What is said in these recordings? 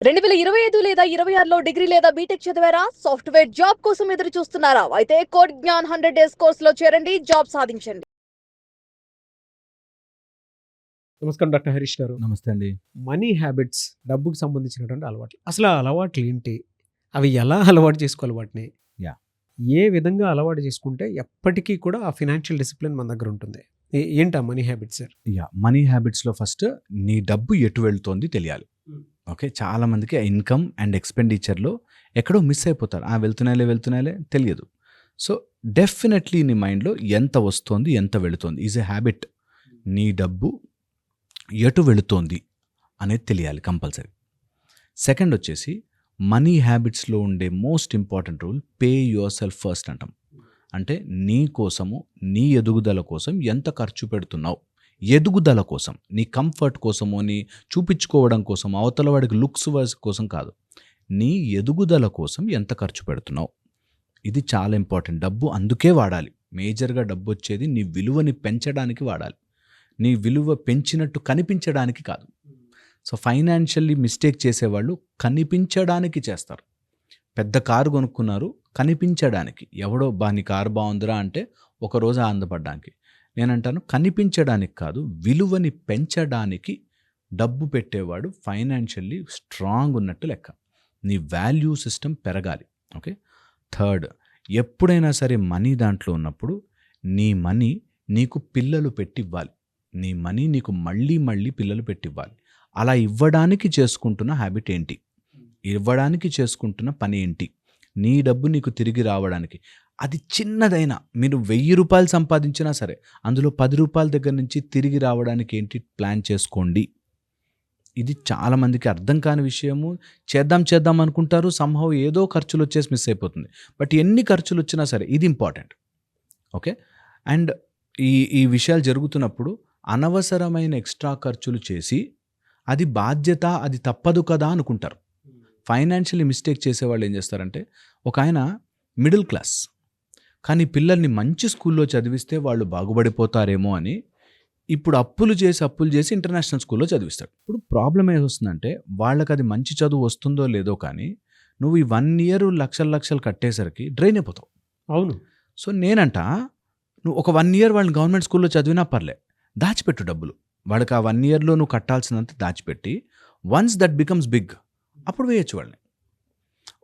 2025 లేదా 26లో డిగ్రీ లేదా బీటెక్ చదివారా? సాఫ్ట్‌వేర్ జాబ్ కోసం ఎదురు చూస్తున్నారా? అయితే కోడ్ జ్ఞాన్ 100 డేస్ కోర్సులో చేరండి, జాబ్ సాధించండి. నమస్కారం డాక్టర్ హరీష్ గారు. నమస్తే అండి. మనీ హ్యాబిట్స్, డబ్బుకి సంబంధించినటువంటి అలవాట్లు. అసలు ఆ అలవాట్లు ఏంటి? అవి ఎలా అలవాటు చేసుకోవాలి వాటిని? యాహ్! ఏ విధంగా అలవాటు చేసుకుంటే ఎప్పటికీ కూడా ఆ ఫైనాన్షియల్ డిసిప్లిన్ మన దగ్గర ఉంటుంది? ఏంటా మనీ హ్యాబిట్స్ సార్? మనీ హ్యాబిట్స్‌లో ఫస్ట్ నీ డబ్బు ఎటు వెళ్తోంది తెలియాలి. ఓకే. చాలా మందికి ఇన్‌కమ్ అండ్ ఎక్స్‌పెండిచర్‌లో ఎక్కడో మిస్ అయిపోతారు. వెళ్తున్నాయిలే తెలియదు. సో, డెఫినెట్‌లీ నీ మైండ్‌లో ఎంత వస్తోంది, ఎంత వెళుతోంది ఈజ్ ఎ హ్యాబిట్. నీ డబ్బు ఎటు వెళుతోంది అనేది తెలియాలి కంపల్సరీ. సెకండ్ వచ్చేసి మనీ హ్యాబిట్స్‌లో ఉండే most important rule pay your self first అంటాం. అంటే నీ కోసము, నీ ఎదుగుదల కోసం ఎంత ఖర్చు పెడుతున్నావు? ఎదుగుదల కోసం, నీ కంఫర్ట్ కోసమో, నీ చూపించుకోవడం కోసం, అవతల వాడికి లుక్స్ వైస్ కోసం కాదు. నీ ఎదుగుదల కోసం ఎంత ఖర్చు పెడుతున్నావు? ఇది చాలా ఇంపార్టెంట్. డబ్బు అందుకే వాడాలి. మేజర్‌గా డబ్బు వచ్చేది నీ విలువని పెంచడానికి వాడాలి. నీ విలువ పెంచినట్టు కనిపించడానికి కాదు. సో, ఫైనాన్షియల్లీ మిస్టేక్ చేసేవాళ్ళు కనిపించడానికి చేస్తారు. పెద్ద కారు కొనుక్కున్నారు కనిపించడానికి. ఎవడో నీ కారు బాగుందిరా అంటే ఒకరోజు ఆనందపడ్డానికి. నేనంటాను కనిపించడానికి కాదు, విలువని పెంచడానికి డబ్బు పెట్టేవాడు ఫైనాన్షియల్లీ స్ట్రాంగ్ ఉన్నట్టు లెక్క. నీ వాల్యూ సిస్టమ్ పెరగాలి. ఓకే. థర్డ్, ఎప్పుడైనా సరే మనీ దాంట్లో ఉన్నప్పుడు నీ మనీ నీకు పిల్లలు పెట్టివ్వాలి. నీ మనీ నీకు మళ్ళీ పిల్లలు పెట్టివ్వాలి. అలా ఇవ్వడానికి చేసుకుంటున్న హ్యాబిట్ ఏంటి? ఇవ్వడానికి చేసుకుంటున్న పని ఏంటి? నీ డబ్బు నీకు తిరిగి రావడానికి. అది చిన్నదైనా, మీరు 1000 రూపాయలు సంపాదించినా సరే అందులో 10 రూపాయల దగ్గర నుంచి తిరిగి రావడానికి ఏంటి ప్లాన్ చేసుకోండి. ఇది చాలామందికి అర్థం కాని విషయము. చేద్దాం అనుకుంటారు, సంహౌ ఏదో ఖర్చులు వచ్చేసి మిస్ అయిపోతుంది. బట్ ఎన్ని ఖర్చులు వచ్చినా సరే ఇది ఇంపార్టెంట్. ఓకే. అండ్ ఈ విషయాలు జరుగుతున్నప్పుడు అనవసరమైన ఎక్స్ట్రా ఖర్చులు చేసి అది బాధ్యత, అది తప్పదు కదా అనుకుంటారు. ఫైనాన్షియల్లీ మిస్టేక్ చేసేవాళ్ళు ఏం చేస్తారంటే, ఒక ఆయన మిడిల్ క్లాస్ కానీ పిల్లల్ని మంచి స్కూల్లో చదివిస్తే వాళ్ళు బాగుపడిపోతారేమో అని ఇప్పుడు అప్పులు చేసి ఇంటర్నేషనల్ స్కూల్లో చదివిస్తాడు. ఇప్పుడు ప్రాబ్లం ఏమొస్తుందంటే, వాళ్ళకి అది మంచి చదువు వస్తుందో లేదో కానీ నువ్వు ఈ 1 ఇయర్ లక్షలు కట్టేసరికి డ్రైన్ అయిపోతావు. అవును. సో నేనంట, నువ్వు ఒక 1 ఇయర్ వాళ్ళని గవర్నమెంట్ స్కూల్లో చదివినా పర్లే, దాచిపెట్టు డబ్బులు. వాడికి ఆ 1 ఇయర్లో నువ్వు కట్టాల్సినంత దాచిపెట్టి వన్స్ దట్ బికమ్స్ బిగ్ అప్పుడు వేయచ్చు వాళ్ళని.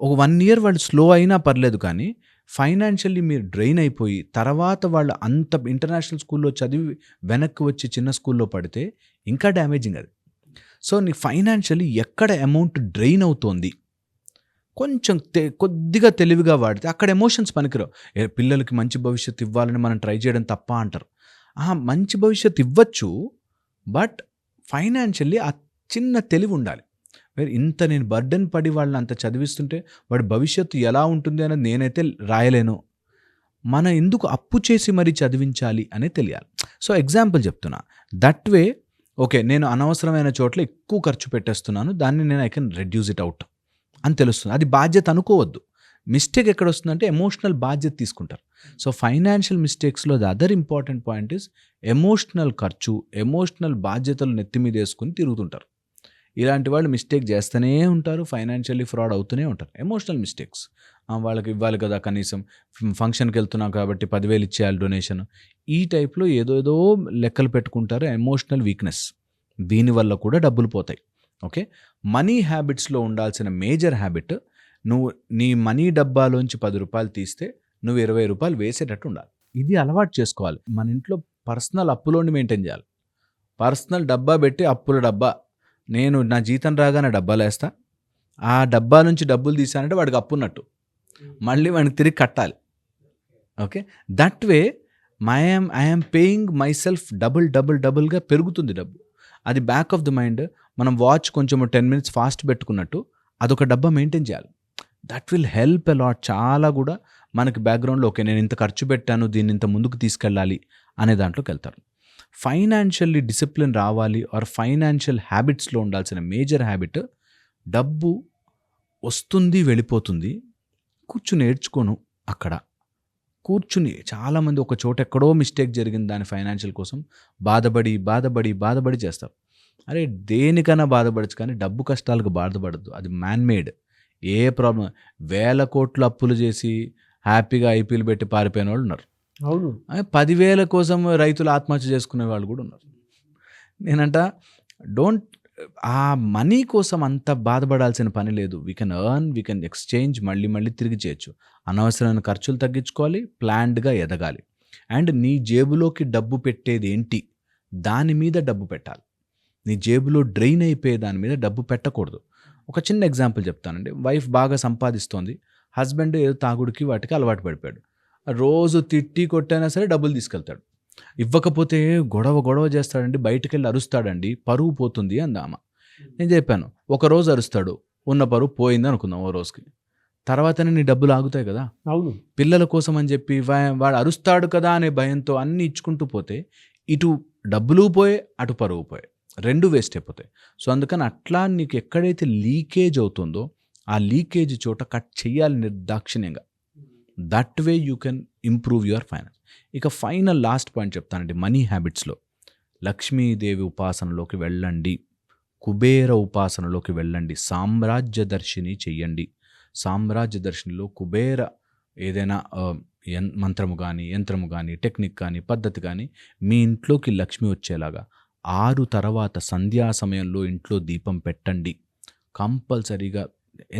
ఒక 1 ఇయర్ వాళ్ళు స్లో అయినా పర్లేదు కానీ ఫైనాన్షియల్లీ మీరు డ్రైన్ అయిపోయి తర్వాత వాళ్ళు అంత ఇంటర్నేషనల్ స్కూల్లో చదివి వెనక్కి వచ్చి చిన్న స్కూల్లో పడితే ఇంకా డ్యామేజింగ్ అది. సో నీ ఫైనాన్షియల్లీ ఎక్కడ అమౌంట్ డ్రైన్ అవుతోంది కొంచెం కొద్దిగా తెలివిగా వాడితే అక్కడ ఎమోషన్స్ పనికిరావు. పిల్లలకి మంచి భవిష్యత్తు ఇవ్వాలని మనం ట్రై చేయడం తప్ప అంటారు. మంచి భవిష్యత్తు ఇవ్వచ్చు, బట్ ఫైనాన్షియల్లీ ఆ చిన్న తెలివి ఉండాలి. ఇంత నేను బర్డెన్ పడి వాళ్ళని అంత చదివిస్తుంటే వాడి భవిష్యత్తు ఎలా ఉంటుంది అనేది నేనైతే రాయలేను. మనం ఎందుకు అప్పు చేసి మరీ చదివించాలి అనేది తెలియాలి. సో ఎగ్జాంపుల్ చెప్తున్నా. దట్ వే ఓకే, నేను అనవసరమైన చోట్ల ఎక్కువ ఖర్చు పెట్టేస్తున్నాను, దాన్ని నేను I can reduce it out అని తెలుస్తుంది. అది బాధ్యత అనుకోవద్దు. మిస్టేక్ ఎక్కడ వస్తుందంటే ఎమోషనల్ బాధ్యత తీసుకుంటారు. సో ఫైనాన్షియల్ మిస్టేక్స్లో the other important point is emotional ఖర్చు, ఎమోషనల్ బాధ్యతలు నెత్తి మీద వేసుకుని తిరుగుతుంటారు. ఇలాంటి వాళ్ళు మిస్టేక్ చేస్తూనే ఉంటారు, ఫైనాన్షియల్లీ ఫ్రాడ్ అవుతూనే ఉంటారు. ఎమోషనల్ మిస్టేక్స్, వాళ్ళకి ఇవ్వాలి కదా, కనీసం ఫంక్షన్కి వెళ్తున్నాం కాబట్టి 10,000 ఇచ్చేయాలి డొనేషన్, ఈ టైప్లో ఏదోదో లెక్కలు పెట్టుకుంటారు. ఎమోషనల్ వీక్నెస్, దీనివల్ల కూడా డబ్బులు పోతాయి. ఓకే. మనీ హ్యాబిట్స్లో ఉండాల్సిన మేజర్ హ్యాబిట్, నువ్వు నీ మనీ డబ్బాలోంచి 10 రూపాయలు తీస్తే నువ్వు 20 రూపాయలు వేసేటట్టు ఉండాలి. ఇది అలవాటు చేసుకోవాలి. మన ఇంట్లో పర్సనల్ అప్పులోని మెయింటైన్ చేయాలి. పర్సనల్ డబ్బా పెట్టి అప్పుల డబ్బా, నేను నా జీతం రాగానే డబ్బాలు వేస్తా, ఆ డబ్బా నుంచి డబ్బులు తీసానంటే వాడికి అప్పున్నట్టు, మళ్ళీ వాడికి తిరిగి కట్టాలి. Okay. That way I am paying myself డబుల్గా పెరుగుతుంది డబ్బు. అది బ్యాక్ ఆఫ్ ద మైండ్. మనం వాచ్ కొంచెం 10 minutes ఫాస్ట్ పెట్టుకున్నట్టు అదొక డబ్బా మెయింటైన్ చేయాలి. That will help a lot. చాలా కూడా మనకి బ్యాక్గ్రౌండ్లో ఓకే నేను ఇంత ఖర్చు పెట్టాను, దీన్ని ఇంత ముందుకు తీసుకెళ్ళాలి అనే దాంట్లోకి వెళ్తారు. ఫైనాన్షియల్లీ డిసిప్లిన్ రావాలి ఆర్ ఫైనాన్షియల్ హ్యాబిట్స్లో ఉండాల్సిన మేజర్ హ్యాబిట్, డబ్బు వస్తుంది వెళ్ళిపోతుంది, కూర్చుని నేర్చుకోను. అక్కడ కూర్చుని చాలామంది ఒక చోట ఎక్కడో మిస్టేక్ జరిగింది దాని ఫైనాన్షియల్ కోసం బాధపడి చేస్తారు. అరే దేనికైనా బాధపడచ్చు, కానీ డబ్బు కష్టాలకు బాధపడద్దు. అది మ్యాన్మేడ్. ఏ ప్రాబ్లం, 1000 కోట్లు అప్పులు చేసి హ్యాపీగా ఐపీఎల్ పెట్టి పారిపోయిన వాళ్ళు ఉన్నారు. అవును. 10,000 కోసం రైతులు ఆత్మహత్య చేసుకునే వాళ్ళు కూడా ఉన్నారు. నేనంట డోంట్, ఆ మనీ కోసం అంత బాధపడాల్సిన పని లేదు. We can earn, we can exchange, మళ్ళీ మళ్ళీ తిరిగి చేయొచ్చు. అనవసరమైన ఖర్చులు తగ్గించుకోవాలి, ప్లాన్డ్గా ఎదగాలి. అండ్ నీ జేబులోకి డబ్బు పెట్టేది ఏంటి, దాని మీద డబ్బు పెట్టాలి. నీ జేబులో డ్రైన్ అయిపోయే దాని మీద డబ్బు పెట్టకూడదు. ఒక చిన్న ఎగ్జాంపుల్ చెప్తానండి. వైఫ్ బాగా సంపాదిస్తోంది, హస్బెండ్ ఏదో తాగుడికి వాటికి అలవాటు పడిపోయాడు. రోజు తిట్టి కొట్టైనా సరే డబ్బులు తీసుకెళ్తాడు. ఇవ్వకపోతే గొడవ చేస్తాడండి, బయటికి వెళ్ళి అరుస్తాడండి, పరువు పోతుంది అందామా. నేను చెప్పాను, ఒక రోజు అరుస్తాడు, ఉన్న పరువు పోయింది అనుకుందాం ఓ రోజుకి. తర్వాతనే నీ డబ్బులు ఆగుతాయి కదా. అవును. పిల్లల కోసం అని చెప్పి వాడు అరుస్తాడు కదా అనే భయంతో అన్ని ఇచ్చుకుంటూ పోతే ఇటు డబ్బులు పోయే, అటు పరువు పోయే, రెండు వేస్ట్ అయిపోతాయి. సో అందుకని అట్లా నీకు ఎక్కడైతే లీకేజ్ అవుతుందో ఆ లీకేజ్ చోట కట్ చేయాలి నిర్దాక్షిణ్యంగా. That way you can improve your finance. ఇక ఫైనల్ లాస్ట్ పాయింట్ చెప్తానండి. మనీ హ్యాబిట్స్లో లక్ష్మీదేవి ఉపాసనలోకి వెళ్ళండి, కుబేర ఉపాసనలోకి వెళ్ళండి, సామ్రాజ్య దర్శిని చెయ్యండి. సామ్రాజ్య దర్శినిలో కుబేర ఏదైనా మంత్రము కానీ, యంత్రము కానీ, టెక్నిక్ కానీ, పద్ధతి కానీ మీ ఇంట్లోకి లక్ష్మి వచ్చేలాగా 6 తర్వాత సంధ్యా సమయంలో ఇంట్లో దీపం పెట్టండి. కంపల్సరీగా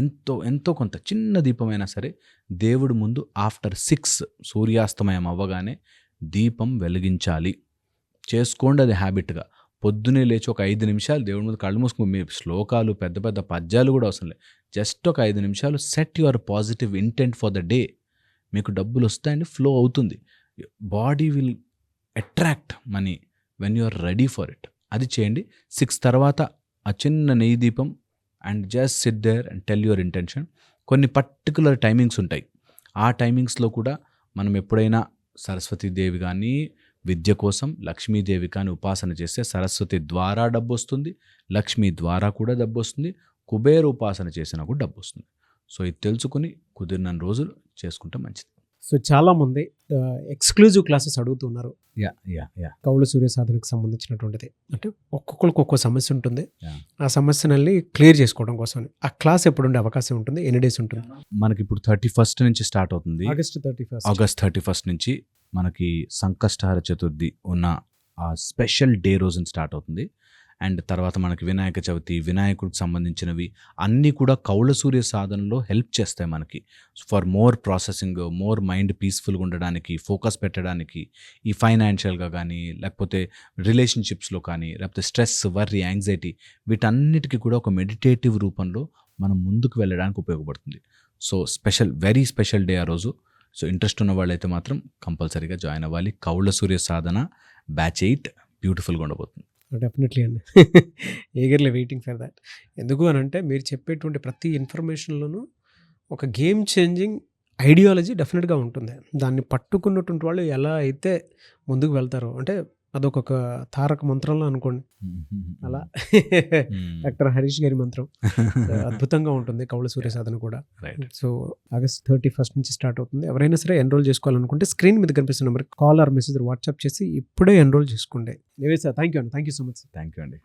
ఎంతో కొంత చిన్న దీపమైనా సరే దేవుడి ముందు ఆఫ్టర్ 6 సూర్యాస్తమయం అవ్వగానే దీపం వెలిగించాలి. చేసుకోండి అది హ్యాబిట్గా. పొద్దునే లేచి ఒక 5 నిమిషాలు దేవుడి ముందు కళ్ళు మూసుకుని, మీ శ్లోకాలు పెద్ద పెద్ద పద్యాలు కూడా అవసరం లేదు, జస్ట్ ఒక 5 నిమిషాలు set your positive intent for the day. మీకు డబ్బులు వస్తాయండి, ఫ్లో అవుతుంది. Body will attract money when you are ready for it. అది చేయండి. 6 తర్వాత ఆ చిన్న నెయ్యి దీపం and just sit there and tell your intention. కొన్ని పర్టికులర్ టైమింగ్స్ ఉంటాయి. ఆ టైమింగ్స్లో కూడా మనం ఎప్పుడైనా సరస్వతీదేవి కానీ, విద్య కోసం లక్ష్మీదేవి కానీ ఉపాసన చేస్తే సరస్వతి ద్వారా డబ్బు వస్తుంది, లక్ష్మీ ద్వారా కూడా డబ్బు వస్తుంది, కుబేర ఉపాసన చేసినా కూడా డబ్బు వస్తుంది. సో ఇది తెలుసుకుని కుదిరిన రోజులు చేసుకుంటే మంచిది. సో చాలామంది ఎక్స్క్లూజివ్ క్లాసెస్ అడుగుతున్నారు. యా కౌల సూర్య సాధనకు సంబంధించినటువంటిది. అంటే ఒక్కొక్కరికి ఒక్కో సమస్య ఉంటుంది. Yeah. ఆ సమస్యనల్ని క్లియర్ చేసుకోవడం కోసం ఆ క్లాస్ ఎప్పుడు ఉండే అవకాశం ఉంటుంది, ఎన్ని డేస్ ఉంటుంది? మనకి ఇప్పుడు 31st నుంచి స్టార్ట్ అవుతుంది. August 31st. ఆగస్ట్ 31st నుంచి మనకి సంకష్టహర చతుర్థి ఉన్న ఆ స్పెషల్ డే రోజున స్టార్ట్ అవుతుంది. అండ్ తర్వాత మనకి వినాయక చవితి, వినాయకుడికి సంబంధించినవి అన్నీ కూడా కౌల సూర్య సాధనలో హెల్ప్ చేస్తాయి మనకి. For more processing, more mind పీస్ఫుల్గా ఉండడానికి, ఫోకస్ పెట్టడానికి, ఈ ఫైనాన్షియల్గా కానీ, లేకపోతే రిలేషన్షిప్స్లో కానీ, లేకపోతే స్ట్రెస్, వర్రీ, యాంగ్జైటీ, వీటన్నిటికీ కూడా ఒక మెడిటేటివ్ రూపంలో మనం ముందుకు వెళ్ళడానికి ఉపయోగపడుతుంది. సో వెరీ స్పెషల్ డే ఆ రోజు. సో ఇంట్రెస్ట్ ఉన్న వాళ్ళైతే మాత్రం కంపల్సరీగా జాయిన్ అవ్వాలి. కౌల సూర్య సాధన బ్యాచ్ 8 బ్యూటిఫుల్గా ఉండబోతుంది. డెఫినెట్లీ అండి. Eagerly waiting for that. ఎందుకు అని అంటే మీరు చెప్పేటువంటి ప్రతి ఇన్ఫర్మేషన్లోనూ ఒక గేమ్ చేంజింగ్ ఐడియాలజీ డెఫినెట్గా ఉంటుంది. దాన్ని పట్టుకున్నటువంటి వాళ్ళు ఎలా అయితే ముందుకు వెళ్తారో, అంటే అదొక తారక మంత్రంలో అనుకోండి, అలా డాక్టర్ హరీష్ గారి మంత్రం అద్భుతంగా ఉంటుంది కౌల సూర్య సాధన కూడా. సో ఆగస్ట్ 31st నుంచి స్టార్ట్ అవుతుంది. ఎవరైనా సరే ఎన్రోల్ చేసుకోవాలనుకుంటే స్క్రీన్ మీద కనిపిస్తున్న నెంబర్కి కాల్ ఆర్ మెసేజ్ వాట్సాప్ చేసి ఇప్పుడే ఎన్రోల్ చేసుకోండి. Nivesh sir, thank you so much. Thank you అండి.